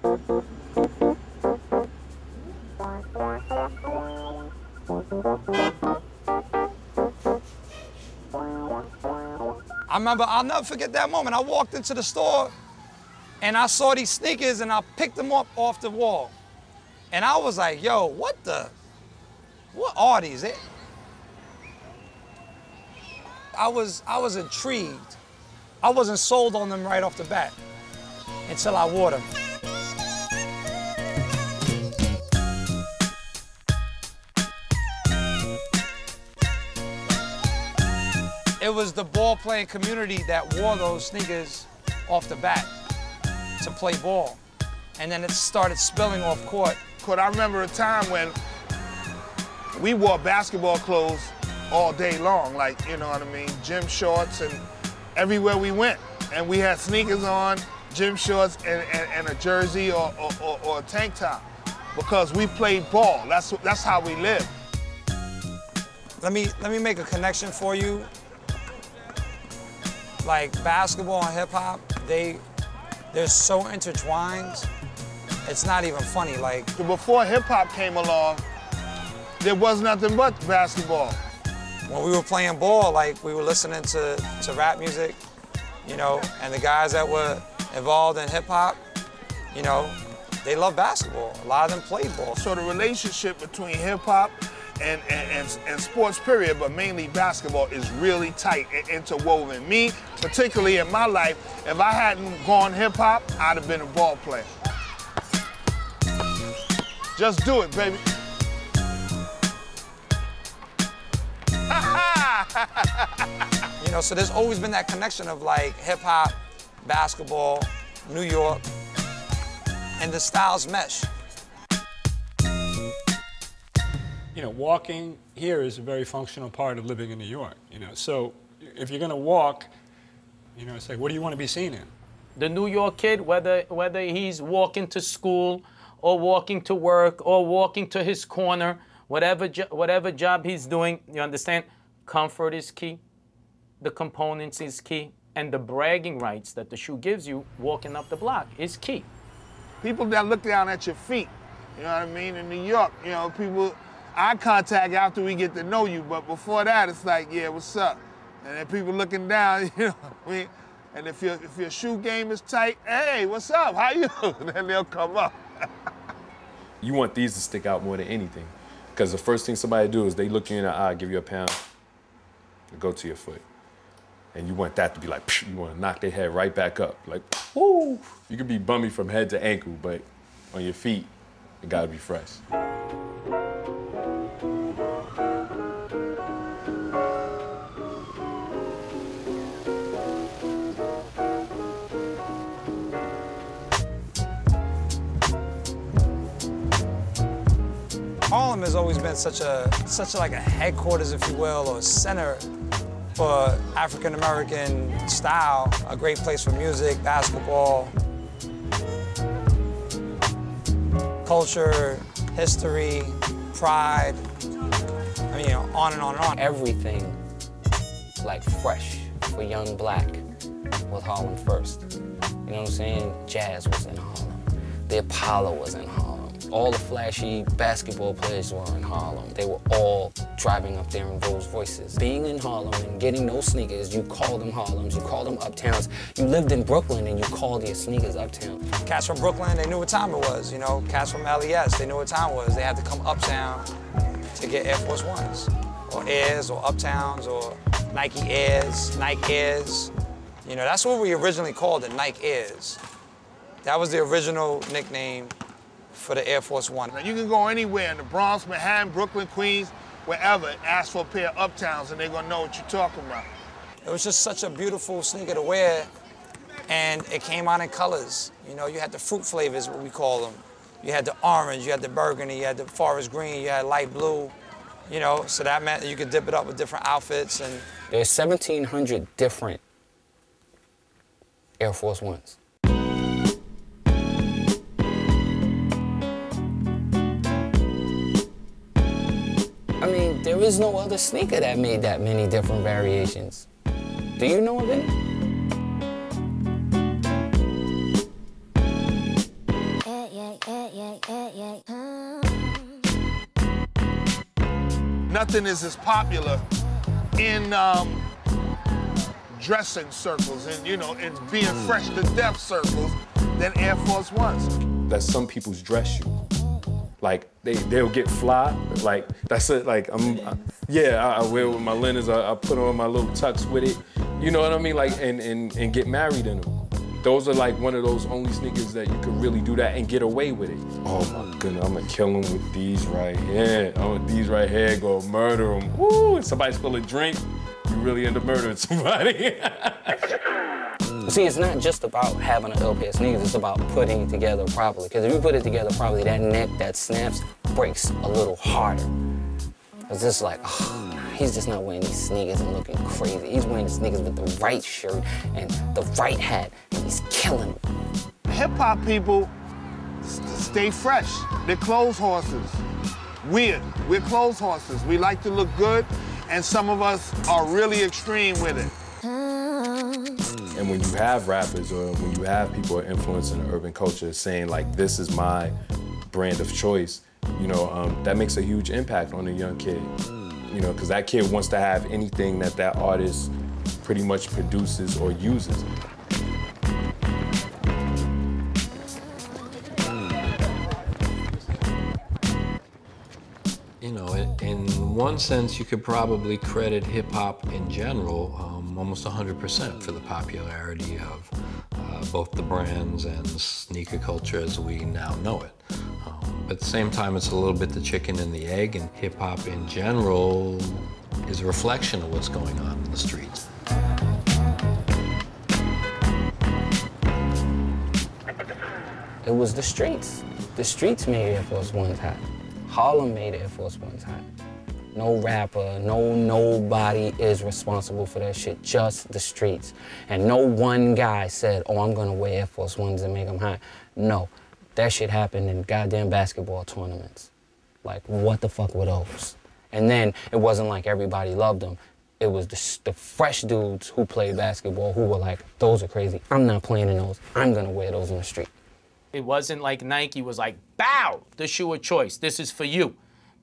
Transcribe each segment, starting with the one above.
I remember, I'll never forget that moment. I walked into the store and I saw these sneakers and I picked them up off the wall. And I was like, yo, what are these? I was intrigued. I wasn't sold on them right off the bat until I wore them. It was the ball-playing community that wore those sneakers off the bat to play ball. And then it started spilling off court. I remember a time when we wore basketball clothes all day long, like, you know what I mean, gym shorts, and everywhere we went. And we had sneakers on, gym shorts, and a jersey or a tank top, because we played ball. That's how we lived. Let me make a connection for you. Like basketball and hip hop, they're so intertwined. It's not even funny. Like before hip hop came along, there was nothing but basketball. When we were playing ball, like we were listening to rap music, you know, and the guys that were involved in hip hop, you know, they love basketball. A lot of them played ball. So the relationship between hip hop and sports period, but mainly basketball, is really tight and interwoven. Me, particularly in my life, if I hadn't gone hip hop, I'd have been a ball player. Just do it, baby. You know, so there's always been that connection of like hip hop, basketball, New York, and the styles mesh. You know, walking here is a very functional part of living in New York, you know. So if you're gonna walk, you know, it's like, what do you want to be seen in? The New York kid, whether he's walking to school or walking to work or walking to his corner, whatever job he's doing, you understand, comfort is key, the components is key, and the bragging rights that the shoe gives you walking up the block is key. People that look down at your feet, you know what I mean? In New York, you know, people, eye contact after we get to know you, but before that, it's like, yeah, what's up? And then people looking down, you know what I mean? And if your shoe game is tight, hey, what's up? How you? Then they'll come up. You want these to stick out more than anything, because the first thing somebody do is they look you in the eye, give you a pound, and go to your foot. And you want that to be like, psh, you want to knock their head right back up. Like, woo! You could be bummy from head to ankle, but on your feet, it gotta be fresh. Harlem has always been such a like a headquarters, if you will, or center for African-American style, a great place for music, basketball, culture, history, pride, I mean, you know, on and on and on. Everything, like, fresh for young black was Harlem first. You know what I'm saying? Jazz was in Harlem. The Apollo was in Harlem. All the flashy basketball players were in Harlem. They were all driving up there in Rolls Royces. Being in Harlem and getting those sneakers, you called them Harlems, you called them Uptowns. You lived in Brooklyn and you called your sneakers Uptown. Cats from Brooklyn, they knew what time it was, you know. Cats from LES, they knew what time it was. They had to come uptown to get Air Force Ones, or Airs, or Uptowns, or Nike Airs, Nike Airs. You know, that's what we originally called it, Nike Airs. That was the original nickname for the Air Force One. Now, you can go anywhere in the Bronx, Manhattan, Brooklyn, Queens, wherever, and ask for a pair of Uptowns, and they're gonna know what you're talking about. It was just such a beautiful sneaker to wear, and it came out in colors. You know, you had the fruit flavors, what we call them. You had the orange, you had the burgundy, you had the forest green, you had light blue. You know, so that meant that you could dip it up with different outfits. And there's 1,700 different Air Force Ones. I mean, there is no other sneaker that made that many different variations. Do you know of any? Nothing is as popular in dressing circles and, you know, in being fresh to death circles than Air Force Ones. That's some people's dress shoe. Like, they'll get fly, like, that's it, like, I wear with my linens, I put on my little tux with it, you know what I mean, like, and get married in them. Those are like one of those only sneakers that you could really do that and get away with it. Oh my goodness, I'm gonna kill them with these right here. Oh, these right here, go murder them. Woo, if somebody spill a drink, you really end up murdering somebody. See, it's not just about having an ill pair of sneakers, it's about putting it together properly. Because if you put it together properly, that neck that snaps breaks a little harder. It's just like, oh, he's just not wearing these sneakers and looking crazy. He's wearing the sneakers with the right shirt and the right hat, and he's killing them. Hip-hop people stay fresh. They're clothes horses. We're clothes horses. We like to look good, and some of us are really extreme with it. And when you have rappers or when you have people influencing the urban culture saying, like, this is my brand of choice, you know, that makes a huge impact on a young kid. You know, because that kid wants to have anything that that artist pretty much produces or uses. You know, in one sense, you could probably credit hip-hop in general almost 100% for the popularity of both the brands and sneaker culture as we now know it. But at the same time, it's a little bit the chicken and the egg, and hip-hop in general is a reflection of what's going on in the streets. It was the streets. The streets made Air Force Ones hot. Harlem made Air Force Ones hot. No rapper, nobody is responsible for that shit, just the streets. And no one guy said, oh, I'm gonna wear Air Force Ones and make them hot. No, that shit happened in goddamn basketball tournaments. Like, what the fuck were those? And then it wasn't like everybody loved them. It was the fresh dudes who played basketball who were like, those are crazy. I'm not playing in those. I'm gonna wear those in the street. It wasn't like Nike was like, bow, the shoe of choice, this is for you.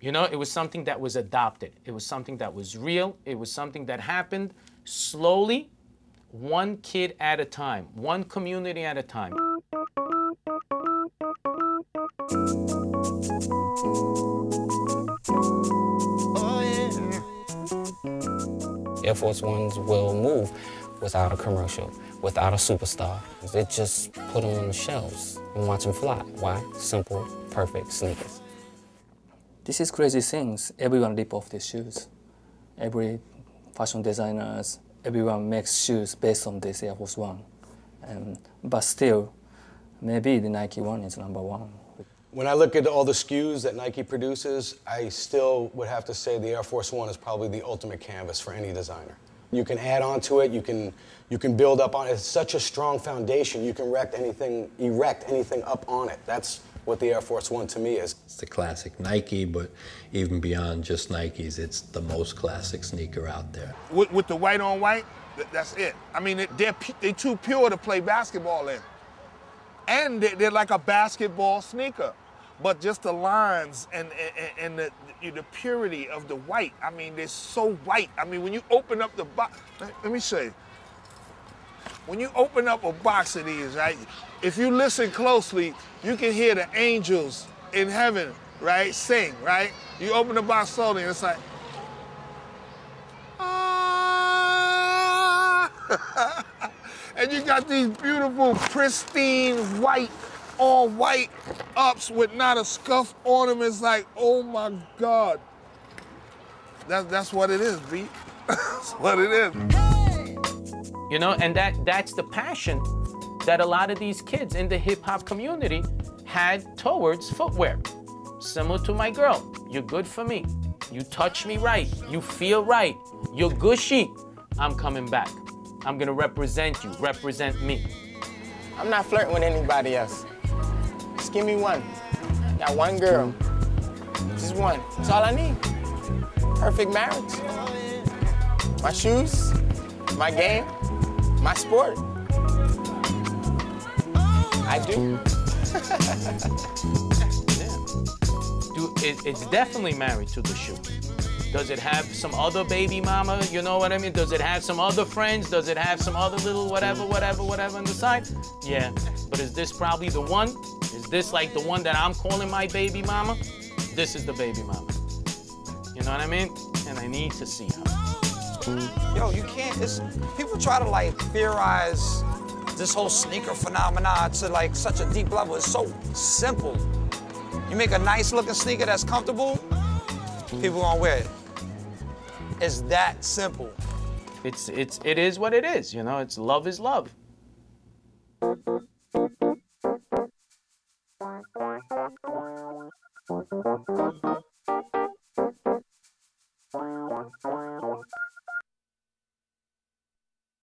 You know, it was something that was adopted. It was something that was real. It was something that happened slowly, one kid at a time, one community at a time. Air Force Ones will move without a commercial, without a superstar. They just put them on the shelves and watch them fly. Why? Simple, perfect sneakers. This is crazy things. Everyone rip off their shoes. Every fashion designers, everyone makes shoes based on this Air Force One. But still, maybe the Nike one is #1. When I look at all the SKUs that Nike produces, I still would have to say the Air Force One is probably the ultimate canvas for any designer. You can add on to it, you can build up on it. It's such a strong foundation, you can erect anything up on it. That's what the Air Force One to me is. It's the classic Nike, but even beyond just Nikes, it's the most classic sneaker out there. With the white on white, that's it. I mean, they're too pure to play basketball in. And they're like a basketball sneaker. But just the lines and the purity of the white, I mean, they're so white. I mean, when you open up the box, let me show you. When you open up a box of these, right, if you listen closely, you can hear the angels in heaven, right, sing, right? You open the box slowly and it's like, ah. And you got these beautiful, pristine, white, all white ups with not a scuff on them. It's like, oh my God. That's what it is, B. That's what it is. You know, and that's the passion that a lot of these kids in the hip-hop community had towards footwear. Similar to my girl, you're good for me. You touch me right, you feel right, you're gushy. I'm coming back. I'm gonna represent you, represent me. I'm not flirting with anybody else. Just give me one. Got one girl. Just one. That's all I need. Perfect marriage. My shoes, my game, my sport. I do. It's definitely married to the shoe. Does it have some other baby mama? You know what I mean? Does it have some other friends? Does it have some other little whatever on the side? Yeah, but is this probably the one? Is this like the one that I'm calling my baby mama? This is the baby mama. You know what I mean? And I need to see her. Yo, you can't, people try to like theorize this whole sneaker phenomenon to like such a deep level. It's so simple. You make a nice looking sneaker that's comfortable, people gonna wear it. It's that simple. It is what it is, you know, it's love is love.